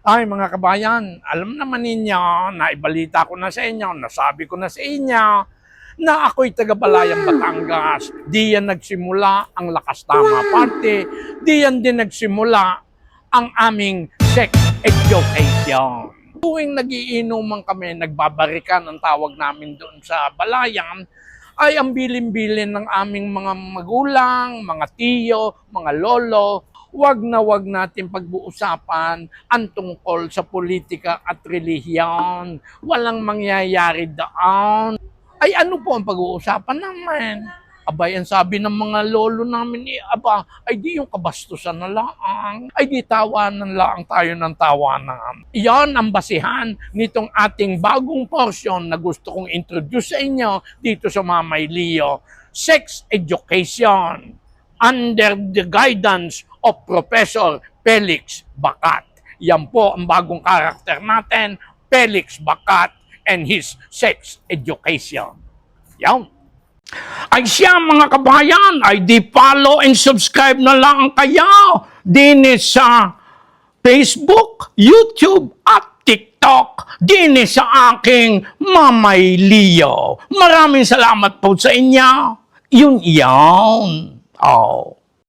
Ay mga kabayan, alam naman ninyo, naibalita ko na sa inyo, nasabi ko na sa inyo, na ako'y taga-Balayang Batangas. Di yan nagsimula ang Lakas Tama Party, di yan din nagsimula ang aming sex education. Tuwing nagiinuman kami, nagbabarikan ang tawag namin doon sa Balayan, ay ang bilin-bilin ng aming mga magulang, mga tiyo, mga lolo, wag natin pag-uusapan ang tungkol sa politika at relihiyon. Walang mangyayari doon. Ay ano po ang pag-uusapan namin? Abay, ang sabi ng mga lolo namin, ay di yung kabastusan na lang. Ay di tawanan lang tayo ng tawanan. Iyon ang basihan nitong ating bagong portion na gusto kong introduce sa inyo dito sa Mamay Leo. Sex Education under the guidance of Professor Felix Bacat. Yan po ang bagong karakter natin, Felix Bacat and his sex education. Yan. Ay siya mga kabayan, ay di follow and subscribe na lang kayo din sa Facebook, YouTube at TikTok din sa aking Mamay Leo. Maraming salamat po sa inyo. Yun. Oh.